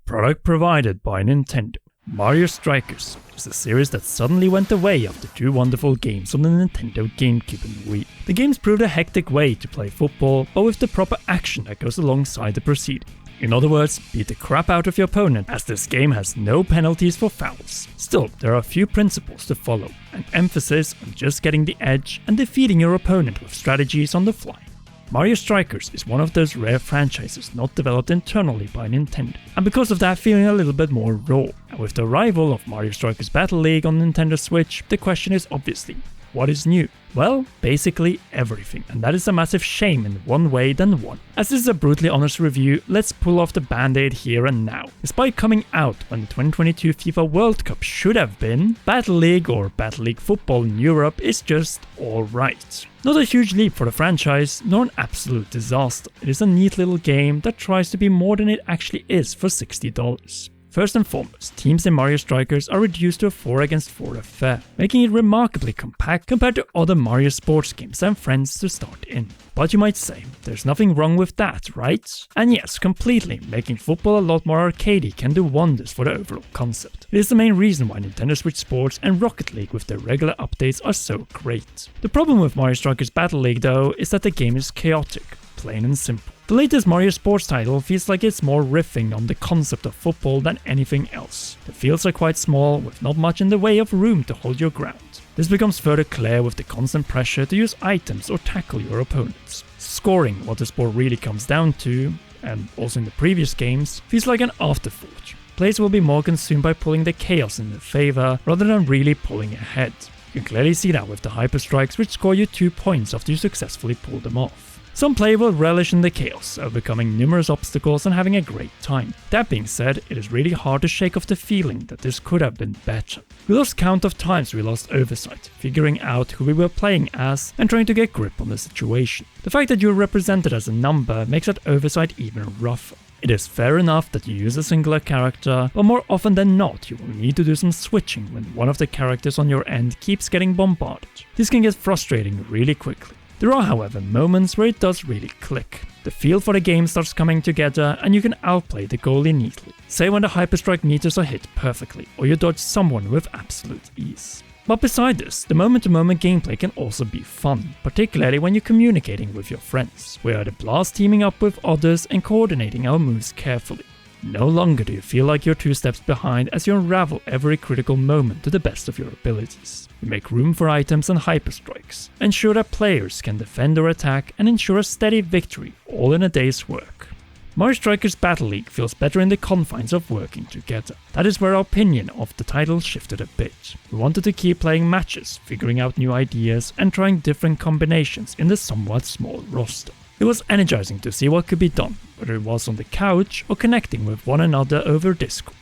Product provided by Nintendo. Mario Strikers is a series that suddenly went away after two wonderful games on the Nintendo GameCube and Wii. The games proved a hectic way to play football, but with the proper action that goes alongside the proceeding. In other words, beat the crap out of your opponent, as this game has no penalties for fouls. Still, there are a few principles to follow, an emphasis on just getting the edge and defeating your opponent with strategies on the fly. Mario Strikers is one of those rare franchises not developed internally by Nintendo, and because of that feeling a little bit more raw. And with the arrival of Mario Strikers Battle League on Nintendo Switch, the question is obviously, what is new? Well, basically everything, and that is a massive shame in one way than one. As this is a brutally honest review, let's pull off the band-aid here and now. Despite coming out when the 2022 FIFA World Cup should have been, Battle League or Battle League football in Europe is just alright. Not a huge leap for the franchise, nor an absolute disaster. It is a neat little game that tries to be more than it actually is for $60. First and foremost, teams in Mario Strikers are reduced to a 4 against 4 affair, making it remarkably compact compared to other Mario sports games and friends to start in. But you might say, there's nothing wrong with that, right? And yes, completely, making football a lot more arcadey can do wonders for the overall concept. It is the main reason why Nintendo Switch Sports and Rocket League with their regular updates are so great. The problem with Mario Strikers Battle League though is that the game is chaotic, plain and simple. The latest Mario Sports title feels like it's more riffing on the concept of football than anything else. The fields are quite small, with not much in the way of room to hold your ground. This becomes further clear with the constant pressure to use items or tackle your opponents. Scoring, what the sport really comes down to, and also in the previous games, feels like an afterthought. Players will be more consumed by pulling the chaos in their favor rather than really pulling ahead. You can clearly see that with the hyper strikes, which score you 2 points after you successfully pull them off. Some players will relish in the chaos, overcoming numerous obstacles and having a great time. That being said, it is really hard to shake off the feeling that this could have been better. We lost count of times we lost oversight, figuring out who we were playing as and trying to get grip on the situation. The fact that you are represented as a number makes that oversight even rougher. It is fair enough that you use a singular character, but more often than not you will need to do some switching when one of the characters on your end keeps getting bombarded. This can get frustrating really quickly. There are, however, moments where it does really click. The feel for the game starts coming together and you can outplay the goalie neatly. Say when the hyperstrike meters are hit perfectly, or you dodge someone with absolute ease. But beside this, the moment-to-moment gameplay can also be fun, particularly when you're communicating with your friends. We had a blast teaming up with others and coordinating our moves carefully. No longer do you feel like you're 2 steps behind as you unravel every critical moment to the best of your abilities. You make room for items and hyperstrikes, ensure that players can defend or attack, and ensure a steady victory, all in a day's work. Mario Strikers Battle League feels better in the confines of working together. That is where our opinion of the title shifted a bit. We wanted to keep playing matches, figuring out new ideas, and trying different combinations in the somewhat small roster. It was energizing to see what could be done, whether it was on the couch or connecting with one another over Discord.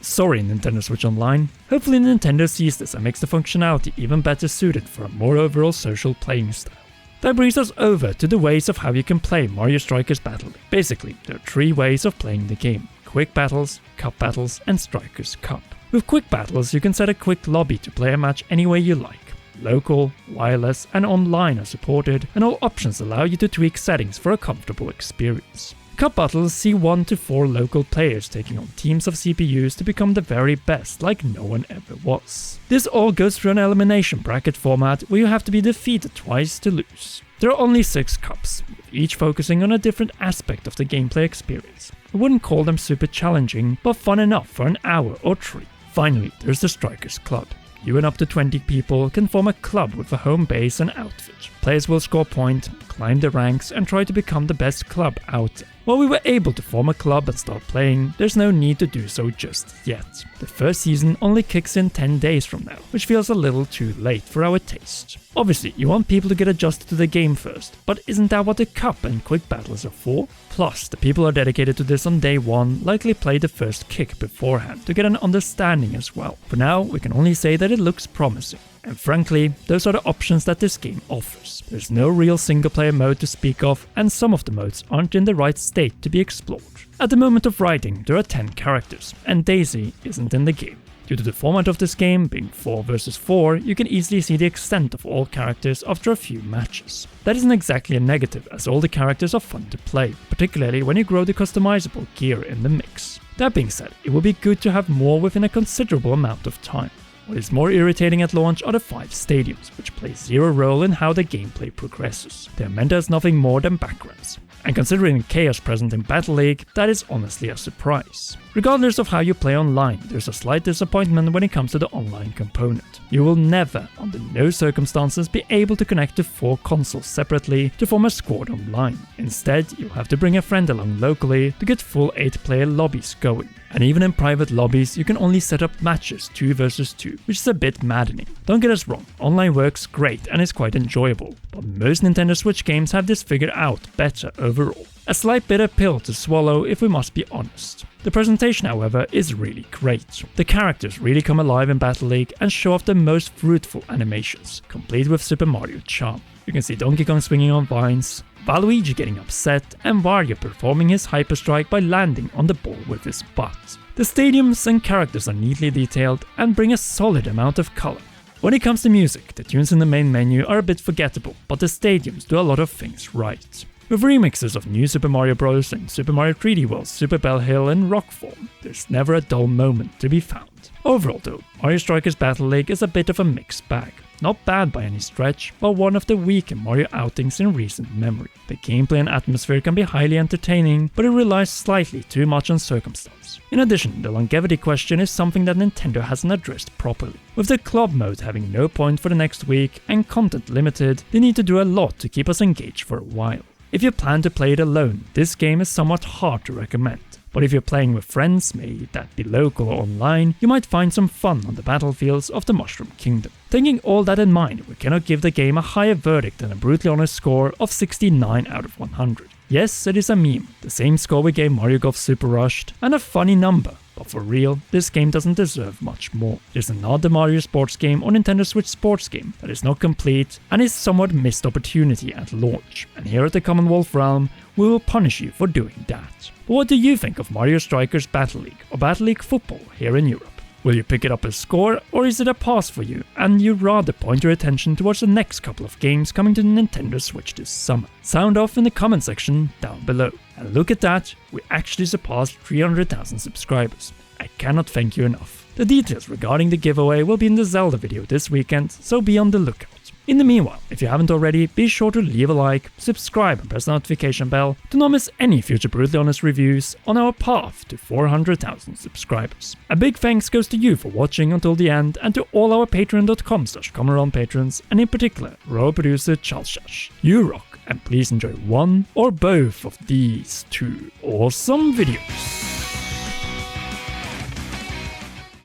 Sorry, Nintendo Switch Online. Hopefully Nintendo sees this and makes the functionality even better suited for a more overall social playing style. That brings us over to the ways of how you can play Mario Strikers Battle League. Basically, there are 3 ways of playing the game: Quick Battles, Cup Battles, and Strikers Cup. With Quick Battles, you can set a quick lobby to play a match any way you like. Local, wireless, and online are supported, and all options allow you to tweak settings for a comfortable experience. Cup battles see 1 to 4 local players taking on teams of CPUs to become the very best, like no one ever was. This all goes through an elimination bracket format where you have to be defeated twice to lose. There are only 6 cups, with each focusing on a different aspect of the gameplay experience. I wouldn't call them super challenging, but fun enough for an hour or 3. Finally, there's the Strikers Club. You and up to 20 people can form a club with a home base and outfit. Players will score points, climb the ranks, and try to become the best club out there. While we were able to form a club and start playing, there's no need to do so just yet. The first season only kicks in 10 days from now, which feels a little too late for our taste. Obviously, you want people to get adjusted to the game first, but isn't that what the cup and quick battles are for? Plus, the people who are dedicated to this on day 1 likely play the first kick beforehand to get an understanding as well. For now, we can only say that it looks promising. And frankly, those are the options that this game offers. There's no real single-player mode to speak of, and some of the modes aren't in the right state to be explored. At the moment of writing, there are 10 characters, and Daisy isn't in the game. Due to the format of this game being 4 versus 4, you can easily see the extent of all characters after a few matches. That isn't exactly a negative, as all the characters are fun to play, particularly when you grow the customizable gear in the mix. That being said, it would be good to have more within a considerable amount of time. What is more irritating at launch are the 5 stadiums, which play zero role in how the gameplay progresses. They are meant as nothing more than backgrounds. And considering the chaos present in Battle League, that is honestly a surprise. Regardless of how you play online, there's a slight disappointment when it comes to the online component. You will never, under no circumstances, be able to connect to 4 consoles separately to form a squad online. Instead, you'll have to bring a friend along locally to get full 8-player lobbies going. And even in private lobbies, you can only set up matches 2 versus 2, which is a bit maddening. Don't get us wrong, online works great and is quite enjoyable, but most Nintendo Switch games have this figured out better overall. A slight bitter pill to swallow if we must be honest. The presentation, however, is really great. The characters really come alive in Battle League and show off the most fruitful animations, complete with Super Mario charm. You can see Donkey Kong swinging on vines, Waluigi getting upset, and Wario performing his Hyper Strike by landing on the ball with his butt. The stadiums and characters are neatly detailed and bring a solid amount of color. When it comes to music, the tunes in the main menu are a bit forgettable, but the stadiums do a lot of things right. With remixes of New Super Mario Bros. And Super Mario 3D World, Super Bell Hill and Rock Form, there's never a dull moment to be found. Overall though, Mario Strikers Battle League is a bit of a mixed bag. Not bad by any stretch, but one of the weaker Mario outings in recent memory. The gameplay and atmosphere can be highly entertaining, but it relies slightly too much on circumstance. In addition, the longevity question is something that Nintendo hasn't addressed properly. With the club mode having no point for the next week and content limited, they need to do a lot to keep us engaged for a while. If you plan to play it alone, this game is somewhat hard to recommend. But if you're playing with friends, may that be local or online, you might find some fun on the battlefields of the Mushroom Kingdom. Taking all that in mind, we cannot give the game a higher verdict than a brutally honest score of 69 out of 100. Yes, it is a meme, the same score we gave Mario Golf Super Rushed, and a funny number. But for real, this game doesn't deserve much more. It is another Mario sports game or Nintendo Switch sports game that is not complete and is somewhat missed opportunity at launch. And here at the Commonwealth Realm, we will punish you for doing that. But what do you think of Mario Strikers Battle League or Battle League Football here in Europe? Will you pick it up as score, or is it a pass for you and you'd rather point your attention towards the next couple of games coming to the Nintendo Switch this summer? Sound off in the comment section down below. And look at that, we actually surpassed 300,000 subscribers. I cannot thank you enough. The details regarding the giveaway will be in the Zelda video this weekend, so be on the lookout. In the meanwhile, if you haven't already, be sure to leave a like, subscribe and press the notification bell to not miss any future Brutally Honest reviews on our path to 400,000 subscribers. A big thanks goes to you for watching until the end and to all our patreon.com/CommonRealm patrons, and in particular, our producer Charles Shash. You rock, and please enjoy one or both of these 2 awesome videos.